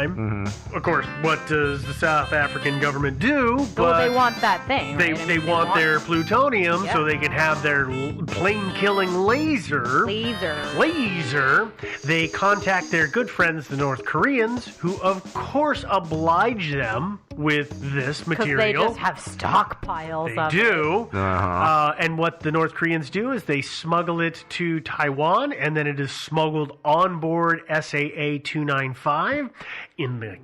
time. Of course, what does the South African government do? Well, they want that thing. They, right? I they mean, want their plutonium Yep. so they can have their plane-killing laser. They contact their good friends, the North Koreans, who of course oblige them with this material. Because they just have stockpiles of They do. Uh-huh. And what the North Koreans do is they smuggle it to Taiwan, and then it is smuggled on board SAA 295 in the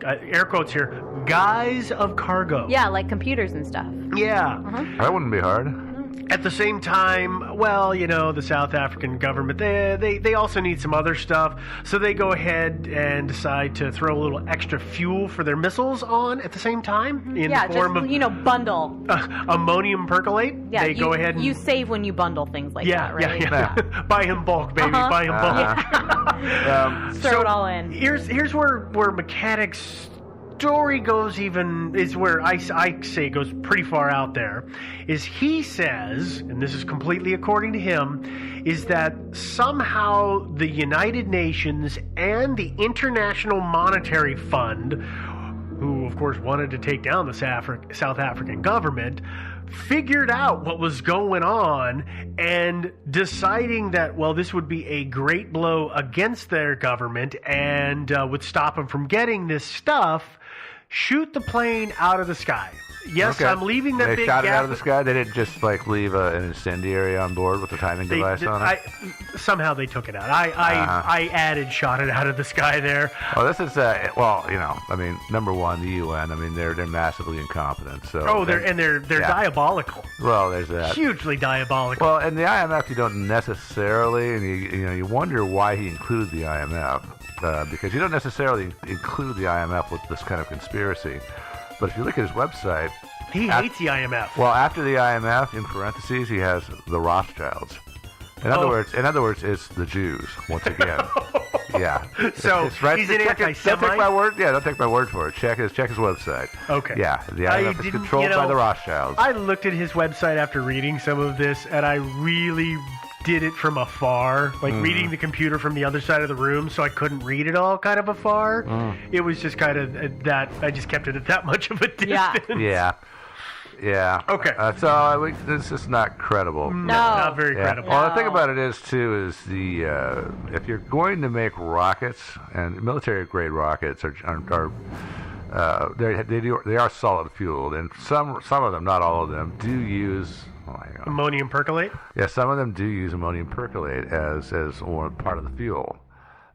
air quotes here, guise of cargo. Yeah, like computers and stuff. Yeah. That wouldn't be hard. At the same time, well, the South African government, they also need some other stuff. So they go ahead and decide to throw a little extra fuel for their missiles on at the same time in the form of bundle. ammonium percolate. Yeah, they go ahead and you save when you bundle things like that, right? Yeah. Buy in bulk, baby. Buy in bulk. Throw it all in. Here's where mechanics story goes is where I say it goes pretty far out there, is he says, and this is completely according to him, is that somehow the United Nations and the International Monetary Fund, who of course wanted to take down the South African government, figured out what was going on and deciding that, well, this would be a great blow against their government and would stop them from getting this stuff, shoot the plane out of the sky. Yes, Okay. I'm leaving that They big shot it gap. out of the sky. They didn't just leave an incendiary on board with a timing device on it. Somehow they took it out. I added shot it out of the sky there. Well, this is number one, the UN. They're massively incompetent. So They're diabolical. Well, there's that. Hugely diabolical. Well, and the IMF, you don't necessarily, and you wonder why he included the IMF, because you don't necessarily include the IMF with this kind of conspiracy. But if you look at his website, he hates the IMF. Well, after the IMF, in parentheses, he has the Rothschilds. In other words, it's the Jews once again. Yeah. So it's right. he's an anti-Semite. Don't take my word. Yeah, don't take my word for it. Check his website. Okay. Yeah, the IMF is controlled by the Rothschilds. I looked at his website after reading some of this, and I really did it from afar, like reading the computer from the other side of the room, so I couldn't read it all kind of afar. It was just kind of that. I just kept it at that much of a distance. Yeah. Okay. So this is not credible. No, not very credible. Well, the thing about it is if you're going to make rockets, and military-grade rockets they are solid fueled, and some of them, not all of them, do use ammonium percolate. Yeah, some of them do use ammonium percolate as one part of the fuel.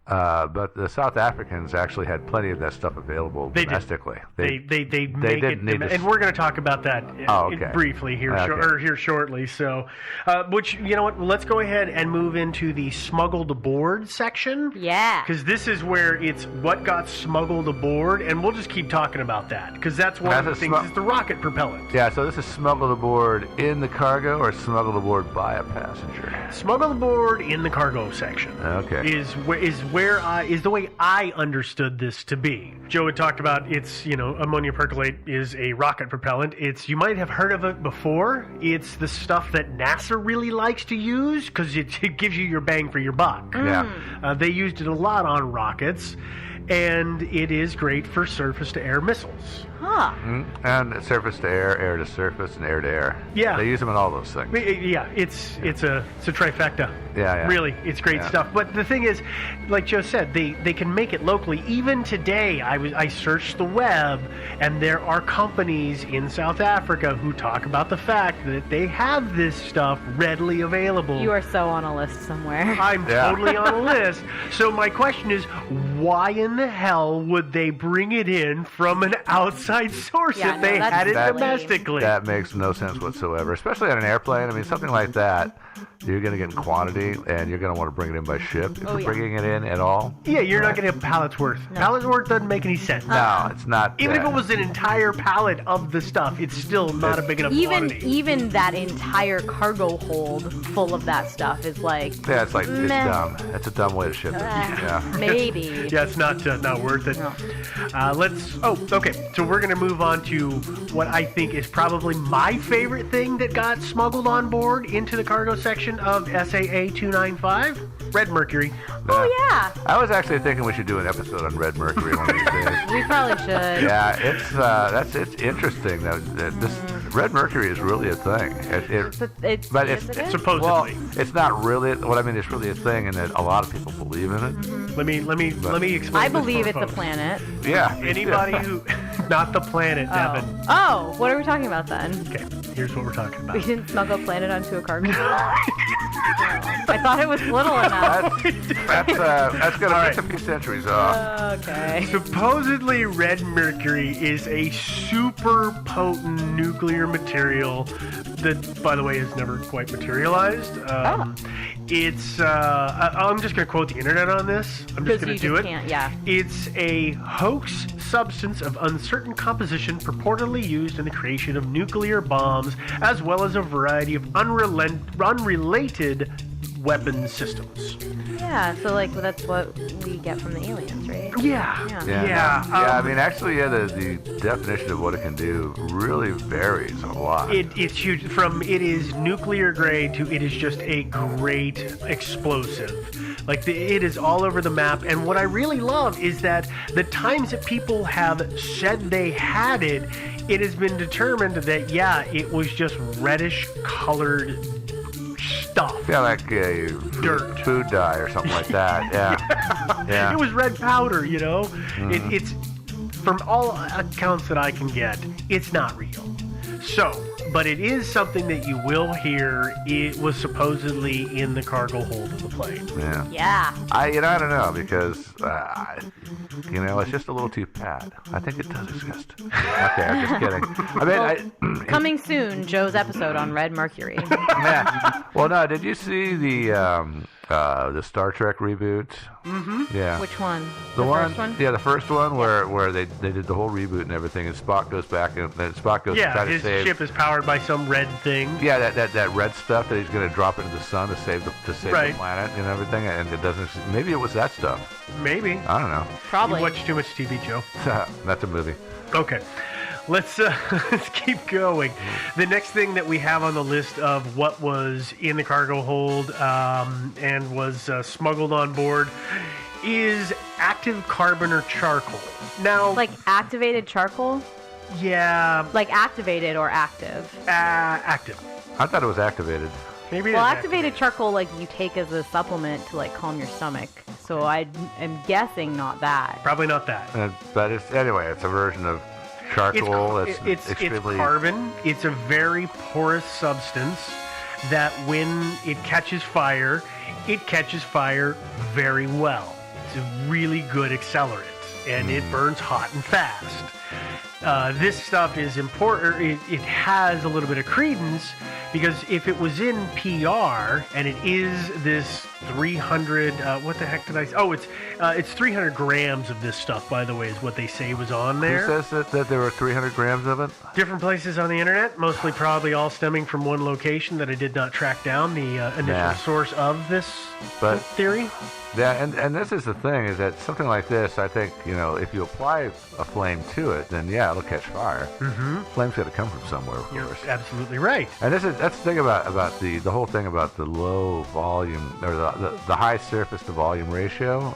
But the South Africans actually had plenty of that stuff available domestically. They make it, and we're going to talk about that briefly here shortly. So, which you know what? Let's go ahead and move into the smuggled aboard section. Yeah, because this is where it's what got smuggled aboard, and we'll just keep talking about that because that's one of the things. Is the rocket propellant. Yeah. So this is smuggled aboard in the cargo or smuggled aboard by a passenger. Smuggled aboard in the cargo section. Okay. Is the way I understood this to be. Joe had talked about ammonium percolate is a rocket propellant. You might have heard of it before. It's the stuff that NASA really likes to use because it gives you your bang for your buck. Yeah. They used it a lot on rockets, and it is great for surface-to-air missiles. Huh. And surface to air, air to surface, and air to air. Yeah. They use them in all those things. Yeah, it's a trifecta. Yeah. Really, it's great stuff. But the thing is, like Joe said, they can make it locally. Even today, I searched the web, and there are companies in South Africa who talk about the fact that they have this stuff readily available. You are so on a list somewhere. I'm totally on a list. So my question is, why in the hell would they bring it in from an outside source if they had it domestically? That makes no sense whatsoever, especially on an airplane. Something like that, you're going to get in quantity, and you're going to want to bring it in by ship. If you're bringing it in at all. Yeah, you're not going to have pallets worth. No. Pallets worth doesn't make any sense. No, it's not. Even if it was an entire pallet of the stuff, it's still not a big enough quantity. Even that entire cargo hold full of that stuff is like... Yeah, it's dumb. It's a dumb way to ship it. Yeah. Maybe. Yeah, it's not worth it. No. Okay. So we're going to move on to what I think is probably my favorite thing that got smuggled on board into the cargo section of SAA 295. Red mercury. Oh, yeah. I was actually thinking we should do an episode on red mercury one of these days. We probably should. Yeah, it's interesting that this red mercury is really a thing. But it's supposedly. Well, it's not really. What I mean, it's really a thing, and that a lot of people believe in it. Mm-hmm. Let me explain. I this believe for it's a folks. planet. Yeah. Anybody who, not the planet, Devin. Oh, what are we talking about then? Okay, here's what we're talking about. We didn't smuggle a planet onto a cargo. I thought it was little enough. That's gonna piss a few centuries off. Okay. Supposedly, red mercury is a super potent nuclear material that, by the way, has never quite materialized. It's. I'm just going to quote the internet on this. I'm just going to do it. Can't, yeah. It's a hoax substance of uncertain composition purportedly used in the creation of nuclear bombs, as well as a variety of unrelated weapon systems. Yeah, so like that's what we get from the aliens, right? Yeah. I mean, actually, the definition of what it can do really varies a lot. It's huge. From it is nuclear grade to it is just a great explosive. Like it is all over the map. And what I really love is that the times that people have said they had it, it has been determined that it was just reddish colored stuff. Yeah, like dirt, food dye or something like that. Yeah. It was red powder, you know. It's from all accounts that I can get, it's not real. So, but it is something that you will hear. It was supposedly in the cargo hold of the plane. Yeah. I don't know because it's just a little too pat. I think it does exist. Okay, I'm just kidding. I mean, coming soon, Joe's episode on red mercury. Yeah. Well, no. Did you see the Star Trek reboot? Mm-hmm. Yeah. Which one? The first one? Yeah, the first one where they did the whole reboot and everything, and Spock goes back and Spock goes to try to save. His ship is powered by some red thing. Yeah, that red stuff that he's going to drop into the sun to save the planet and everything, and it doesn't. Maybe it was that stuff. Maybe. I don't know. Probably. You watch too much TV, Joe. That's a movie. Okay. Let's keep going. The next thing that we have on the list of what was in the cargo hold and was smuggled on board is active carbon or charcoal. Now, like activated charcoal? Yeah. Like activated or active? Active. I thought it was activated. Maybe. Well, activated charcoal, like you take as a supplement to like calm your stomach. So I am guessing not that. Probably not that. But it's a version of charcoal. It's carbon. It's a very porous substance that when it catches fire very well. It's a really good accelerant, and it burns hot and fast. This stuff is important. It has a little bit of credence because if it was in PR and it is this 300, what the heck did I say? Oh, it's 300 grams of this stuff, by the way, is what they say was on there. Who says that there were 300 grams of it? Different places on the internet, mostly probably all stemming from one location that I did not track down the initial source of this theory. Yeah, and this is the thing, is that something like this, I think, if you apply a flame to it, then it'll catch fire. Mm-hmm. Flame's got to come from somewhere, of course. You're absolutely right. And that's the thing about the whole thing about the low volume, or the high surface to volume ratio,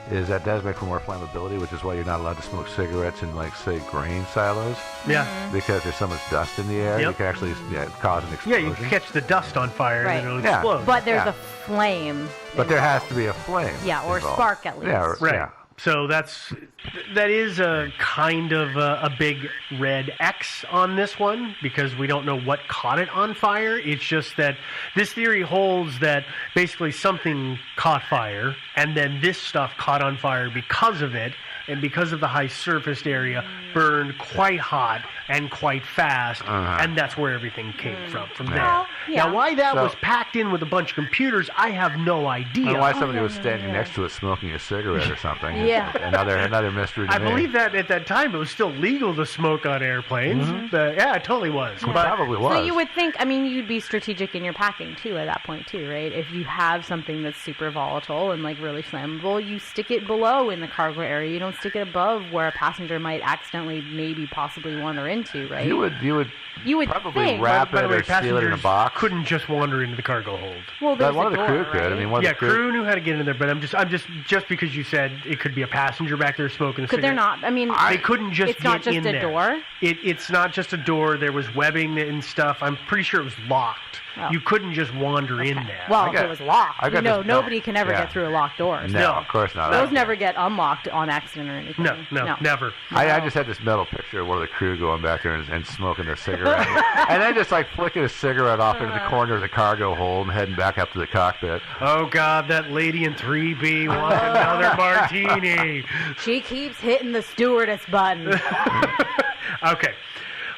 is that does make for more flammability, which is why you're not allowed to smoke cigarettes in, like, say, grain silos. Yeah. Because there's so much dust in the air, you can actually cause an explosion. Yeah, you can catch the dust on fire and it'll explode. But there's a flame. But there has to be a flame. Yeah, or involved. spark at least. Yeah, right. Yeah. So that is a kind of a big red X on this one because we don't know what caught it on fire. It's just that this theory holds that basically something caught fire and then this stuff caught on fire because of it, and because of the high surfaced area burned quite hot and quite fast, and that's where everything came from there. Yeah. Now, why that was packed in with a bunch of computers, I have no idea. And why somebody was standing next to it smoking a cigarette or something. Yeah. Another mystery to me. I believe that at that time it was still legal to smoke on airplanes. Mm-hmm. Yeah, it totally was. It probably was. So you would think, you'd be strategic in your packing too at that point too, right? If you have something that's super volatile and like really flammable, you stick it below in the cargo area. You don't stick it above where a passenger might accidentally, maybe, possibly wander into, right? You would probably think. wrap By it the way, or seal it in a passengers box. couldn't just wander into the cargo hold. Well, But there's one a of the door, crew could. right? I mean, one of Yeah, the crew. crew knew how to get in there, but I'm just because you said it could be a passenger back there smoking a Could cigarette. there not? I mean, They couldn't just it's not get just in a there. door? It's not just a door. There was webbing and stuff. I'm pretty sure it was locked. Oh. You couldn't just wander in there. Well, I got- if it was locked. I got this- Nobody can ever yeah. get through a locked door. No, No. of course not. Those never get unlocked on accident or anything. No, never. I just had this mental picture of one of the crew going back there and smoking their cigarette, and then just like flicking a cigarette off into the corner of the cargo hold and heading back up to the cockpit. Oh, God, that lady in 3B wants another martini. She keeps hitting the stewardess button. Okay,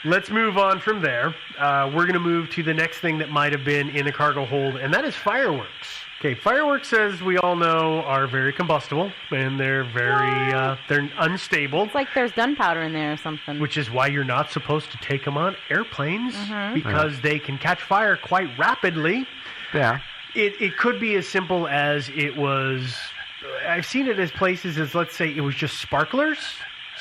let's move on from there. We're going to move to the next thing that might have been in the cargo hold, and that is fireworks. Okay, fireworks, as we all know, are very combustible, and they're they're unstable. It's like there's gunpowder in there or something. Which is why you're not supposed to take them on airplanes, because they can catch fire quite rapidly. Yeah. It could be as simple as it was. I've seen it as places as, let's say, it was just sparklers.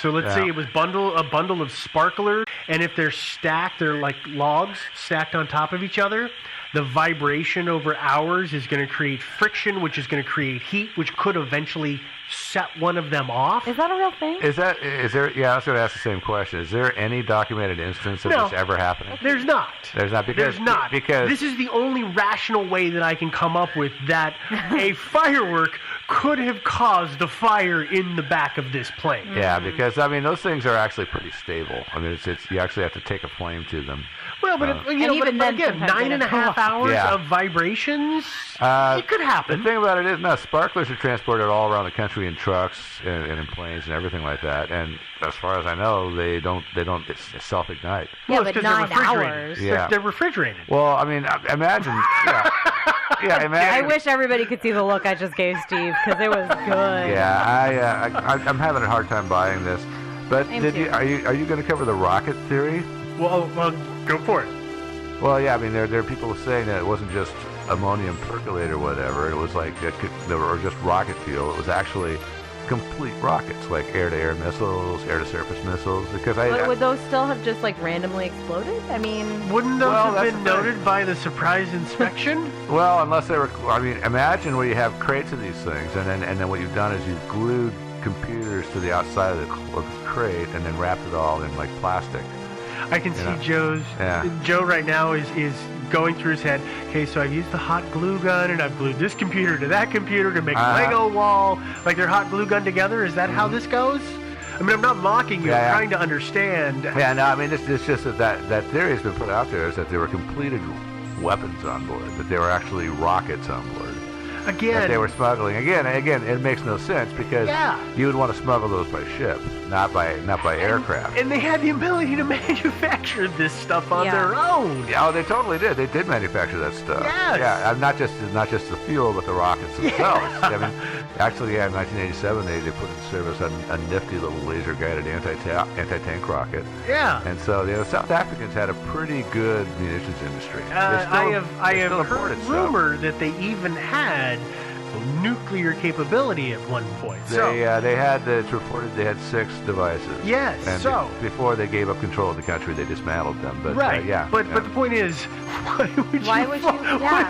So let's say it was a bundle of sparklers, and if they're stacked, they're like logs stacked on top of each other. The vibration over hours is going to create friction, which is going to create heat, which could eventually set one of them off. Is that a real thing? Is there? Yeah, I was going to ask the same question. Is there any documented instance of this ever happening? There's not. There's not. Because this is the only rational way that I can come up with that a firework could have caused the fire in the back of this plane. Yeah, because I mean those things are actually pretty stable. I mean, it's you actually have to take a flame to them. Well, but even then, again, sometimes they 9.5 don't. hours Yeah. of vibrations, it could The happen. thing about it is, no, sparklers are transported all around the country in trucks and in planes and everything like that. And as far as I know, they don't. It's self-ignite. Yeah, Well, but it's 'cause they're 9 refrigerated. hours. Yeah. They're refrigerated. Well, I mean, imagine. Yeah, I imagine. wish everybody could see the look I just gave Steve, because it was good. Yeah, I'm having a hard time buying this. But I'm did too. you? Are you going to cover the rocket theory? Well, go for it. Well, yeah. I mean, there are people saying that it wasn't just ammonium percolate or whatever. It was like or just rocket fuel. It was actually complete rockets, like air-to-air missiles, air-to-surface missiles. Because But would those still have just like randomly exploded? I mean, Wouldn't those Well, have that's been the thing. noted by the surprise inspection? Well, unless they were. I mean, imagine where you have crates of these things, and then what you've done is you've glued computers to the outside of the crate, and then wrapped it all in like plastic. I can see Joe right now is going through his head. Okay, so I've used the hot glue gun, and I've glued this computer to that computer to make a Lego wall. Like they're hot glue gun together. Is that how this goes? I mean, I'm not mocking you. I'm trying to understand. Yeah, no, I mean, it's just that theory has been put out there is that there were completed weapons on board, that there were actually rockets on board. Again, That they were smuggling. Again, it makes no sense because you would want to smuggle those by ship, not by aircraft. And they had the ability to manufacture this stuff on Yeah. their own. Yeah, they totally did. They did manufacture that stuff. Yes. Yeah, not just the fuel, but the rockets themselves. I mean, actually, in 1987, they put in service a nifty little laser-guided anti-tank rocket. Yeah. And so the South Africans had a pretty good munitions industry. I have still heard imported stuff. rumor that they even had nuclear capability at one point. They had it's reported they had 6 devices. Yes, And so- before they gave up control of the country, they dismantled them. But Right. But the point is, why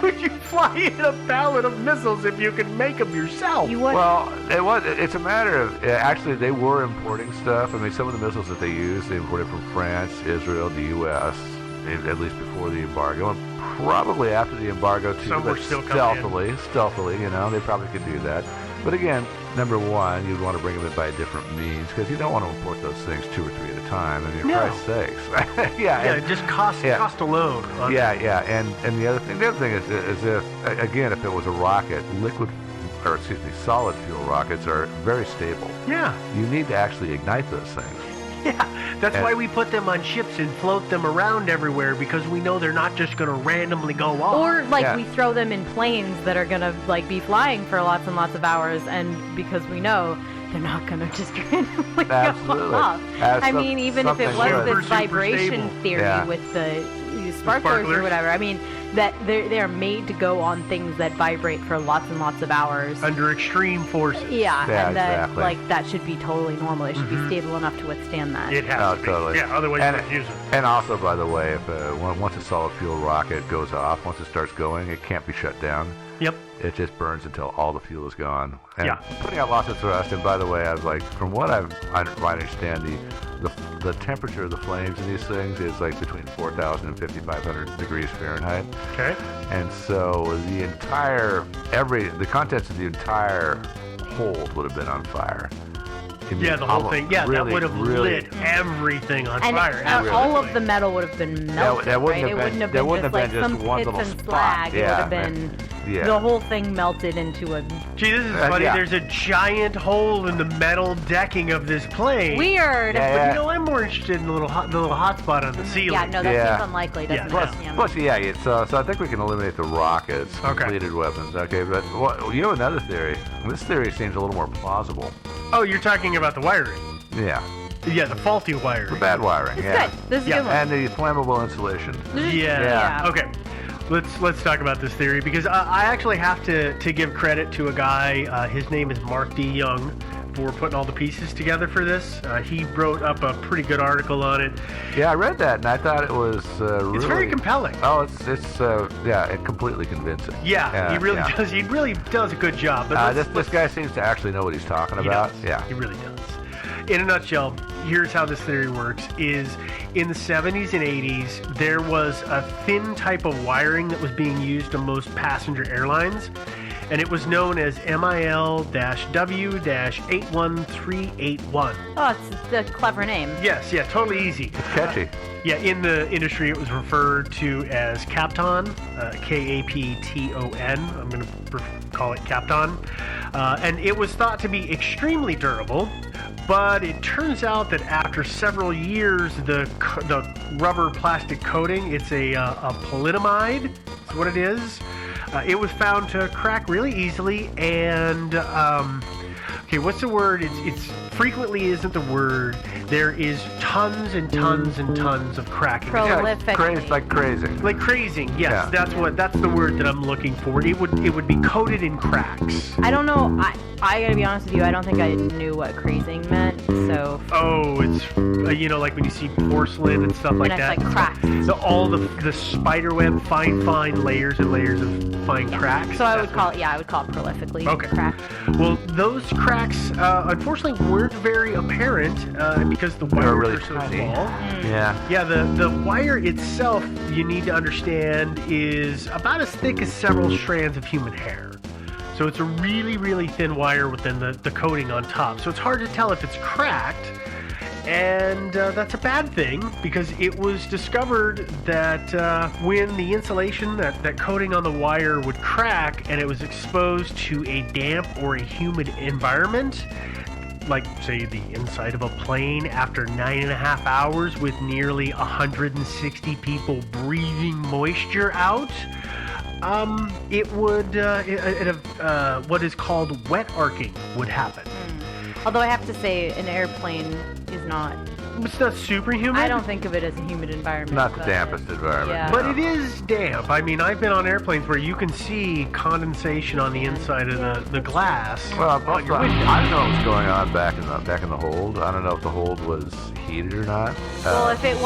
would you fly in a pallet of missiles if you can make them yourself? you would. Well, it's a matter of actually they were importing stuff. I mean, some of the missiles that they used, they imported from France, Israel, the U.S. At least before the embargo, and probably after the embargo too. Some were but still coming stealthily, they probably could do that. But again, number one, you'd want to bring them in by different means because you don't want to import those things 2 or 3 at a time. I mean, for Christ's sakes. Just cost alone. And the other thing is if it was a rocket, solid fuel rockets are very stable. Yeah. You need to actually ignite those things. Yeah, that's why we put them on ships and float them around everywhere, because we know they're not just going to randomly go off. Or we throw them in planes that are gonna be flying for lots and lots of hours, and because we know they're not gonna just randomly go off. I mean, even if it was super this vibration stable. theory with the sparklers or whatever. I mean, that they're made to go on things that vibrate for lots and lots of hours under extreme forces. Yeah, and exactly. that should be totally normal. It should be stable enough to withstand that. It has to be. Totally. Yeah, otherwise you wouldn't use it. And also, by the way, if once a solid fuel rocket goes off, once it starts going, it can't be shut down. Yep. It just burns until all the fuel is gone. And Yeah. putting out lots of thrust. And by the way, from what I understand, the temperature of the flames in these things is like between 4,000 and 5,500 degrees Fahrenheit. Okay. And so the contents of the entire hold would have been on fire. Yeah, the whole thing. Yeah, really, that would have lit everything on fire. All of the metal would have been melted, that wouldn't right? have It wouldn't have there been wouldn't just have been like just some one pits little and spot. slag. It would have been the whole thing melted into a... Gee, this is funny. Yeah. There's a giant hole in the metal decking of this plane. Weird. But I'm more interested in the little hot spot on the ceiling. Yeah, no, that seems unlikely, doesn't it? Plus, so I think we can eliminate the rockets, completed weapons. Okay, but you have another theory. This theory seems a little more plausible. Oh, you're talking about the wiring. Yeah. Yeah, the faulty wiring. The bad wiring. It's yeah. good. This is a good one. And the flammable insulation. Yeah. Okay. Let's talk about this theory because I actually have to give credit to a guy. His name is Mark D. Young for putting all the pieces together for this. He wrote up a pretty good article on it. Yeah, I read that and I thought it was really... It's very compelling. Oh, it's completely convincing. Yeah, he really does. He really does a good job. But this guy seems to actually know what he's talking about. Yeah, he really does. In a nutshell, here's how this theory works, is in the 70s and 80s, there was a thin type of wiring that was being used on most passenger airlines, and it was known as MIL-W-81381. Oh, it's a clever name. Yes, yeah, totally easy. It's catchy. Yeah, in the industry, it was referred to as Kapton, K-A-P-T-O-N. I'm going to call it Kapton. And it was thought to be extremely durable, but it turns out that after several years, the rubber plastic coating, it's a polyamide, is what it is. It was found to crack really easily, and okay, what's the word? It's frequently isn't the word. There is tons and tons and tons of cracking. Prolific. Like crazy. Like crazing, yes. Yeah. That's the word that I'm looking for. It would be coated in cracks. I don't know. I gotta be honest with you. I don't think I knew what crazing meant. So. Oh, it's like when you see porcelain and stuff like that. It's like cracks. All the spider web, fine layers and layers of fine cracks. So I would call it prolifically cracked. Well, those cracks unfortunately weren't very apparent because the wires really are so tiny. small. Yeah. Yeah, the wire itself, you need to understand, is about as thick as several strands of human hair. So it's a really, really thin wire within the coating on top. So it's hard to tell if it's cracked. And that's a bad thing because it was discovered that when the insulation, that coating on the wire would crack and it was exposed to a damp or a humid environment, like say the inside of a plane after 9.5 hours with nearly 160 people breathing moisture out, it would, what is called wet arcing would happen. Although I have to say, an airplane is not... It's not super humid? I don't think of it as a humid environment. Not the dampest environment. Yeah. But it is damp. I mean, I've been on airplanes where you can see condensation on the inside of the glass. Well, I don't know what was going on back in the hold. I don't know if the hold was heated or not. Well, if it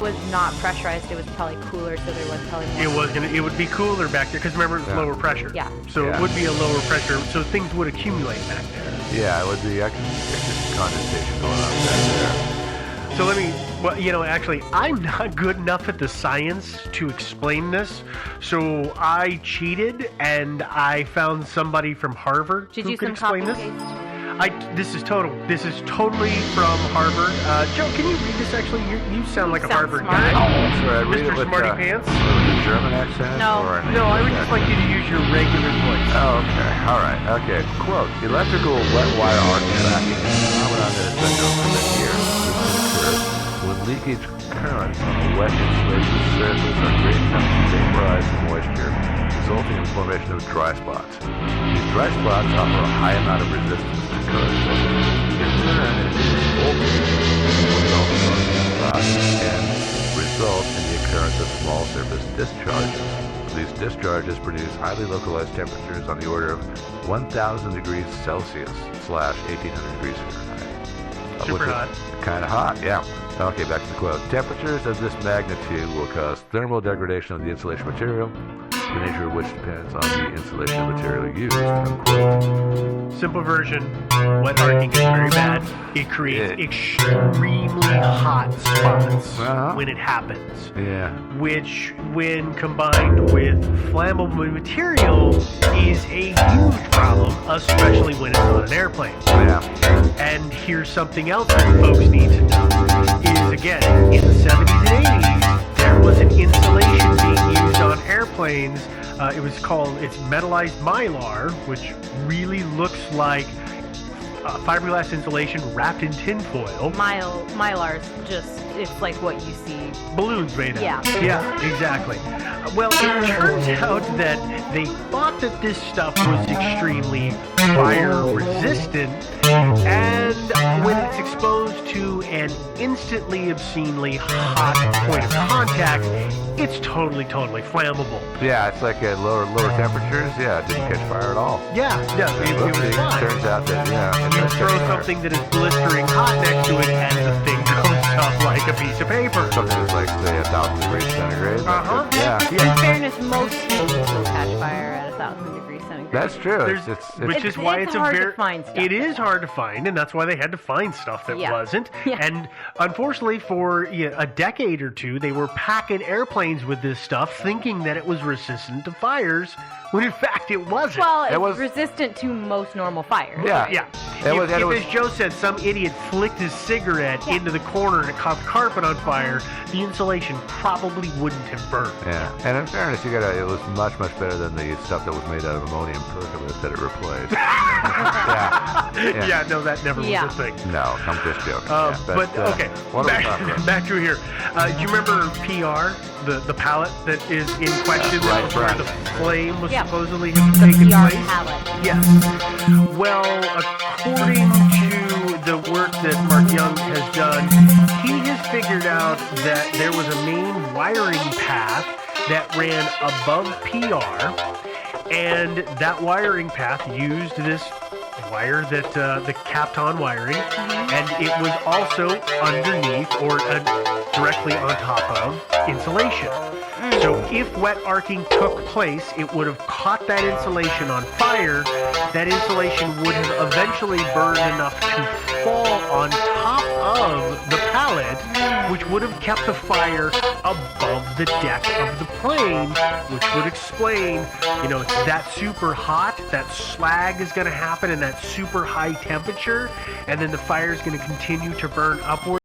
was not pressurized, it was probably cooler, so there was probably more. It would be cooler back there because remember it's lower pressure. Yeah. So it would be a lower pressure, so things would accumulate back there. Yeah, it would be extra condensation going on back there. So actually, I'm not good enough at the science to explain this, so I cheated and I found somebody from Harvard who could explain this. This is totally from Harvard. Joe, can you read this? Actually, you sound like a Harvard guy. Oh, sorry, I read Mr. it with Smarty Pants. With a German accent? No. Or an No, I would English just like you to use your regular voice. Oh, okay. All right. Okay. Quote, electrical wet wire arc cracking is a phenomenon that has been known for many years. This can occur when leakage currents on a wet insulated surface are great enough to vaporize the moisture, resulting in the formation of dry spots. These dry spots offer a high amount of resistance to current pressure. In turn, it is voltage will result in and result in the occurrence of small surface discharges. These discharges produce highly localized temperatures on the order of 1,000 degrees Celsius / 1,800 degrees Fahrenheit. Super hot. Kind of hot, yeah. Okay, back to the quote. Temperatures of this magnitude will cause thermal degradation of the insulation material, the nature of which depends on the insulation material used. Unquote. Simple version, wet arcing is very bad. It creates extremely hot spots when it happens. Yeah. Which, when combined with flammable material, is a huge problem, especially when it's on an airplane. Yeah. And here's something else that folks need to know, is again, in the 70s and 80s, there was an insulation being used on airplanes. It's metallized mylar, which really looks like fiberglass insulation wrapped in tinfoil. Mylar's just, it's like what you see. Balloons made of. Yeah. Yeah, exactly. Well, it turns out that they thought that this stuff was extremely fire resistant, and when it's exposed to an instantly obscenely hot point of contact, it's totally flammable. Yeah, it's like at lower temperatures. Yeah, it didn't catch fire at all. Yeah, it was fine. Turns out that, yeah. You throw something that is blistering hot next to it, and the thing goes up like a piece of paper. Something that's like, say, 1,000 degrees centigrade. Uh-huh. Yeah. In fairness, most things will catch fire at 1,000 degrees centigrade. That's true. Which is why it's hard to find stuff. It is hard to find, and that's why they had to find stuff that wasn't. Yeah. And unfortunately, for a decade or two, they were packing airplanes with this stuff, thinking that it was resistant to fires, when in fact it wasn't. Well, it's resistant to most normal fires. Yeah. If, as Joe said, some idiot flicked his cigarette into the corner and it caught the carpet on fire, the insulation probably wouldn't have burned. Yeah, and in fairness, it was much better than the stuff that was made out of ammonium percolate that it replaced. Yeah, no, that never was a thing. No, I'm just joking. Okay, back to here. Do you remember PR, the pallet that is in question? Right. Where the flame was supposedly have taken PR place? pallet. Yes. Well, according to the work that Mark Young has done, he has figured out that there was a main wiring path that ran above PR, and that wiring path used this wire that the Kapton wiring, and it was also underneath or directly on top of insulation. So if wet arcing took place, it would have caught that insulation on fire. That insulation would have eventually burned enough to fall on top of the pallet, which would have kept the fire above the deck of the plane, which would explain, it's that super hot, that slag is going to happen in that super high temperature, and then the fire is going to continue to burn upward.